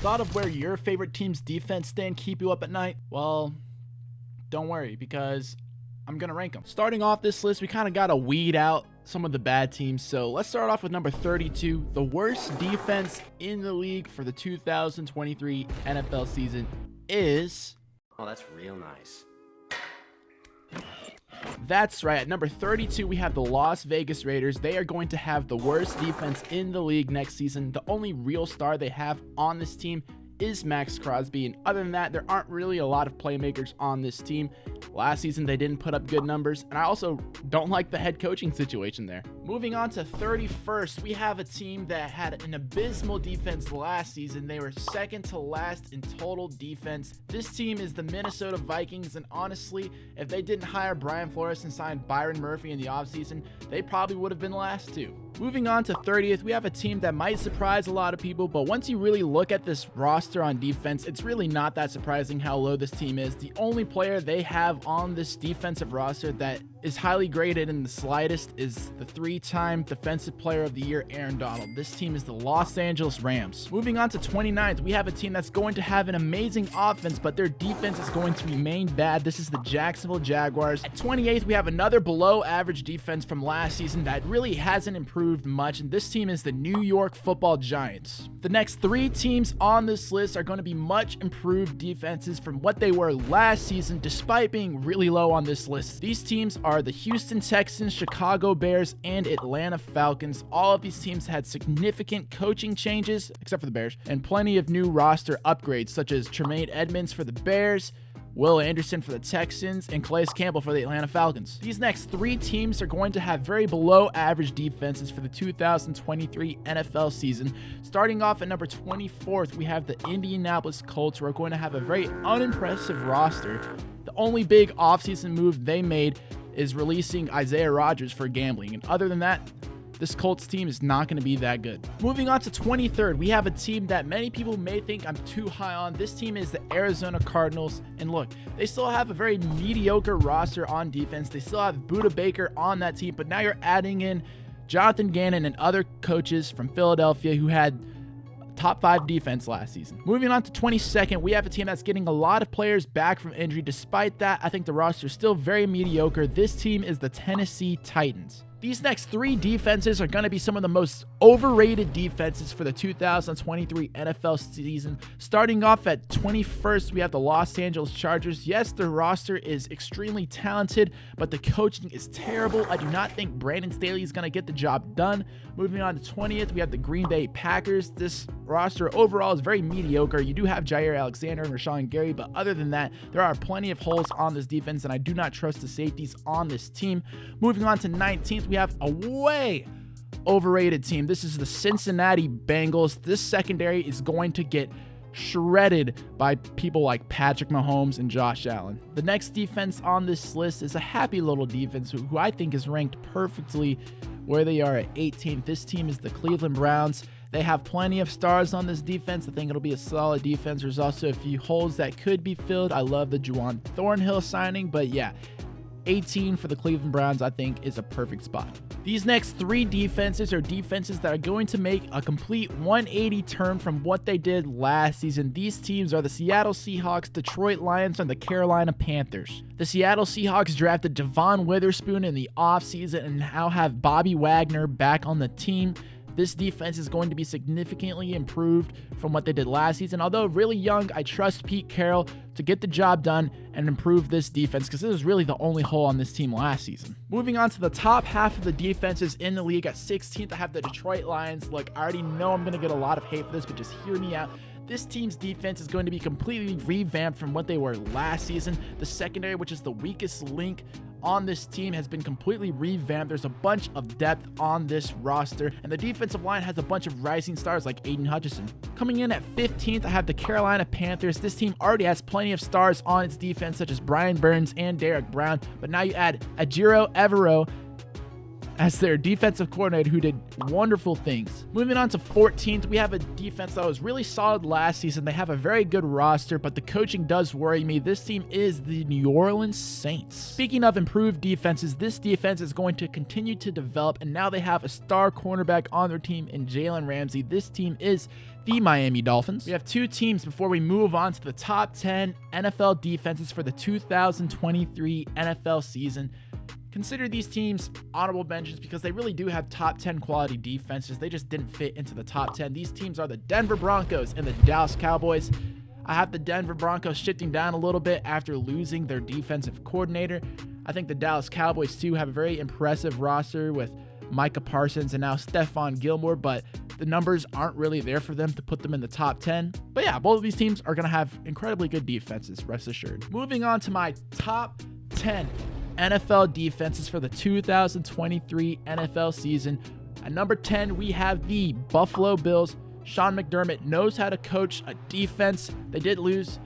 thought of where your favorite team's defense stand keep you up at night? Well, don't worry, because I'm going to rank them. Starting off this list, we kind of got to weed out some of the bad teams. So let's start off with number 32. The worst defense in the league for the 2023 NFL season is... Oh, that's real nice. That's right. At number 32, we have the Las Vegas Raiders. They are going to have the worst defense in the league next season. The only real star they have on this team is Max Crosby, and other than that, there aren't really a lot of playmakers on this team. Last season, they didn't put up good numbers, and I also don't like the head coaching situation there. Moving on to 31st, we have a team that had an abysmal defense last season. They were second to last in total defense. This team is the Minnesota Vikings, and honestly, if they didn't hire Brian Flores and sign Byron Murphy in the offseason, they probably would have been last too. Moving on to 30th, we have a team that might surprise a lot of people, but once you really look at this roster on defense, it's really not that surprising how low this team is. The only player they have on this defensive roster that is highly graded in the slightest is the three-time Defensive Player of the Year, Aaron Donald. This team is the Los Angeles Rams. Moving on to 29th, we have a team that's going to have an amazing offense, but their defense is going to remain bad. This is the Jacksonville Jaguars. At 28th, we have another below-average defense from last season that really hasn't improved much, and this team is the New York Football Giants. The next three teams on this list are going to be much improved defenses from what they were last season, despite being really low on this list. These teams are the Houston Texans, Chicago Bears, and Atlanta Falcons. All of these teams had significant coaching changes, except for the Bears, and plenty of new roster upgrades, such as Tremaine Edmonds for the Bears, Will Anderson for the Texans, and Calais Campbell for the Atlanta Falcons. These next three teams are going to have very below average defenses for the 2023 NFL season. Starting off at number 24th, we have the Indianapolis Colts, who are going to have a very unimpressive roster. The only big offseason move they made is releasing Isaiah Rodgers for gambling, and other than that, this Colts team is not going to be that good. Moving on to 23rd, we have a team that many people may think I'm too high on. This team is the Arizona Cardinals. And look, they still have a very mediocre roster on defense. They still have Budda Baker on that team, but now you're adding in Jonathan Gannon and other coaches from Philadelphia who had top 5 defense last season. Moving on to 22nd, we have a team that's getting a lot of players back from injury. Despite that, I think the roster is still very mediocre. This team is the Tennessee Titans. These next three defenses are going to be some of the most overrated defenses for the 2023 NFL season. Starting off at 21st, we have the Los Angeles Chargers. Yes, their roster is extremely talented, but the coaching is terrible. I do not think Brandon Staley is going to get the job done. Moving on to 20th, we have the Green Bay Packers. This roster overall is very mediocre. You do have Jair Alexander and Rashawn Gary, but other than that, there are plenty of holes on this defense, and I do not trust the safeties on this team. Moving on to 19th, we have a way overrated team. This is the Cincinnati Bengals. This secondary is going to get shredded by people like Patrick Mahomes and Josh Allen. The next defense on this list is a happy little defense who I think is ranked perfectly where they are at 18th. This team is the Cleveland Browns. They have plenty of stars on this defense. I think it'll be a solid defense. There's also a few holes that could be filled. I love the Juwan Thornhill signing, but yeah, 18 for the Cleveland Browns, I think, is a perfect spot. These next three defenses are defenses that are going to make a complete 180 turn from what they did last season. These teams are the Seattle Seahawks, Detroit Lions, and the Carolina Panthers. The Seattle Seahawks drafted Devon Witherspoon in the offseason and now have Bobby Wagner back on the team. This defense is going to be significantly improved from what they did last season. Although really young, I trust Pete Carroll to get the job done and improve this defense because this is really the only hole on this team last season. Moving on to the top half of the defenses in the league. At 16th, I have the Detroit Lions. Look, I already know I'm going to get a lot of hate for this, but just hear me out. This team's defense is going to be completely revamped from what they were last season. The secondary, which is the weakest link on this team, has been completely revamped. There's a bunch of depth on this roster, and the defensive line has a bunch of rising stars like Aiden Hutchinson. Coming in at 15th, I have the Carolina Panthers. This team already has plenty of stars on its defense, such as Brian Burns and Derek Brown, but now you add Ajiro Evero as their defensive coordinator who did wonderful things. Moving on to 14th, we have a defense that was really solid last season. They have a very good roster, but the coaching does worry me. This team is the New Orleans Saints. Speaking of improved defenses, this defense is going to continue to develop, and now they have a star cornerback on their team in Jalen Ramsey. This team is the Miami Dolphins. We have two teams before we move on to the top 10 NFL defenses for the 2023 NFL season. Consider these teams honorable mentions because they really do have top 10 quality defenses. They just didn't fit into the top 10. These teams are the Denver Broncos and the Dallas Cowboys. I have the Denver Broncos shifting down a little bit after losing their defensive coordinator. I think the Dallas Cowboys too have a very impressive roster with Micah Parsons and now Stephon Gilmore, but the numbers aren't really there for them to put them in the top 10. But yeah, both of these teams are going to have incredibly good defenses, rest assured. Moving on to my top 10 NFL defenses for the 2023 NFL season. At number 10, we have the Buffalo Bills. Sean McDermott knows how to coach a defense. They did lose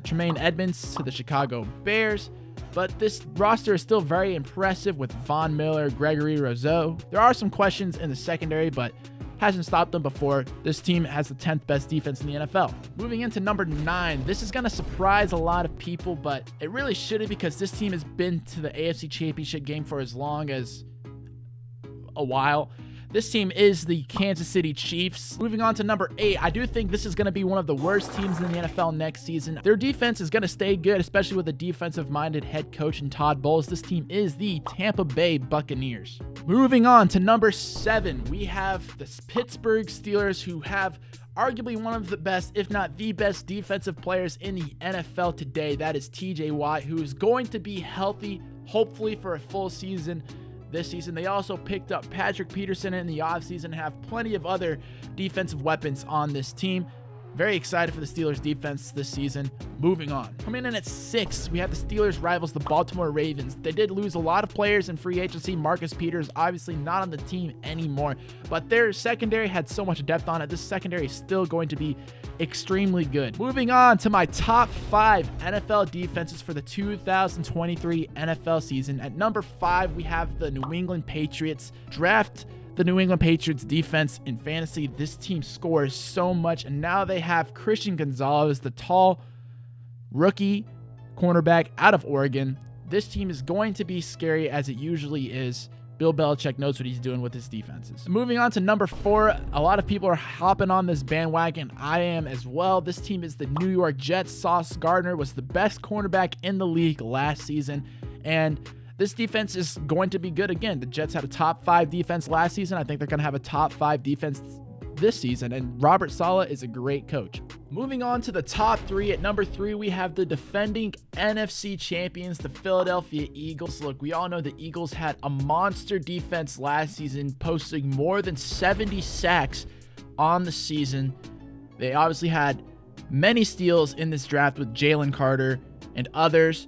Tremaine Edmonds to the Chicago Bears, but this roster is still very impressive with Von Miller, Gregory Rousseau. There are some questions in the secondary, but hasn't stopped them before. This team has the 10th best defense in the NFL. Moving into number 9, this is going to surprise a lot of people, but it really shouldn't because this team has been to the AFC Championship game for as long as a while. This team is the Kansas City Chiefs. Moving on to number 8, I do think this is going to be one of the worst teams in the NFL next season. Their defense is going to stay good, especially with a defensive-minded head coach in Todd Bowles. This team is the Tampa Bay Buccaneers. Moving on to number 7, we have the Pittsburgh Steelers, who have arguably one of the best, if not the best, defensive players in the NFL today. That is TJ Watt, who is going to be healthy, hopefully for a full season this season. They also picked up Patrick Peterson in the offseason and have plenty of other defensive weapons on this team. Very excited for the Steelers defense this season. Moving on. Coming in at 6, we have the Steelers rivals, the Baltimore Ravens. They did lose a lot of players in free agency. Marcus Peters, obviously not on the team anymore, but their secondary had so much depth on it. This secondary is still going to be extremely good. Moving on to my top 5 NFL defenses for the 2023 NFL season. At number 5, we have the New England Patriots. Draft the New England Patriots defense in fantasy. This team scores so much, and now they have Christian Gonzalez, the tall rookie cornerback out of Oregon. This team is going to be scary, as it usually is. Bill Belichick knows what he's doing with his defenses. Moving on to number 4, a lot of people are hopping on this bandwagon. I am as well. This team is the New York Jets. Sauce Gardner was the best cornerback in the league last season, and this defense is going to be good again. The Jets had a top 5 defense last season. I think they're going to have a top 5 defense this season, and Robert Saleh is a great coach. Moving on to the top 3, at number 3, we have the defending NFC champions, the Philadelphia Eagles. Look, we all know the Eagles had a monster defense last season, posting more than 70 sacks on the season. They obviously had many steals in this draft with Jalen Carter and others.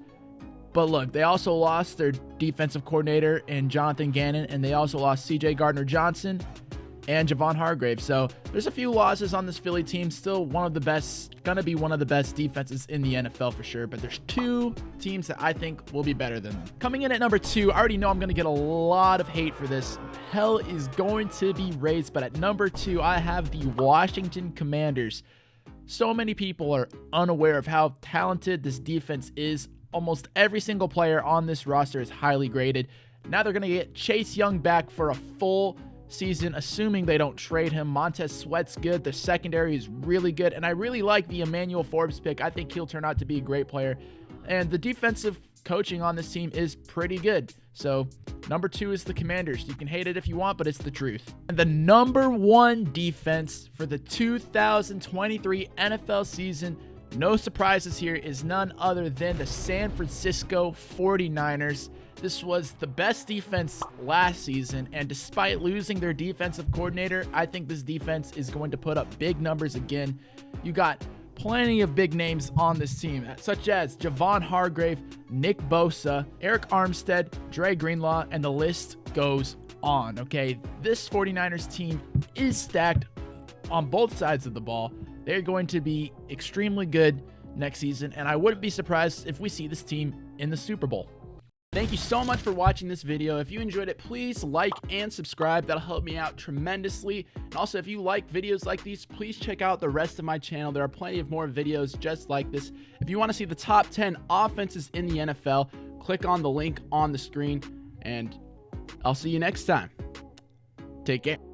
But look, they also lost their defensive coordinator in Jonathan Gannon, and they also lost C.J. Gardner-Johnson and Javon Hargrave. So there's a few losses on this Philly team. Still one of the best, gonna be one of the best defenses in the NFL for sure. But there's 2 teams that I think will be better than them. Coming in at number 2, I already know I'm gonna get a lot of hate for this. Hell is going to be raised. But at number 2, I have the Washington Commanders. So many people are unaware of how talented this defense is. Almost every single player on this roster is highly graded. Now they're going to get Chase Young back for a full season, assuming they don't trade him. Montez Sweat's good. The secondary is really good. And I really like the Emmanuel Forbes pick. I think he'll turn out to be a great player. And the defensive coaching on this team is pretty good. So number 2 is the Commanders. You can hate it if you want, but it's the truth. And the number 1 defense for the 2023 NFL season, no surprises here, is none other than the San Francisco 49ers. This was the best defense last season, and despite losing their defensive coordinator, I think this defense is going to put up big numbers again. You got plenty of big names on this team, such as Javon Hargrave, Nick Bosa, Eric Armstead, Dre Greenlaw, and the list goes on, okay? This 49ers team is stacked on both sides of the ball. They're going to be extremely good next season, and I wouldn't be surprised if we see this team in the Super Bowl. Thank you so much for watching this video. If you enjoyed it, please like and subscribe. That'll help me out tremendously. And also, if you like videos like these, please check out the rest of my channel. There are plenty of more videos just like this. If you want to see the top 10 offenses in the NFL, click on the link on the screen, and I'll see you next time. Take care.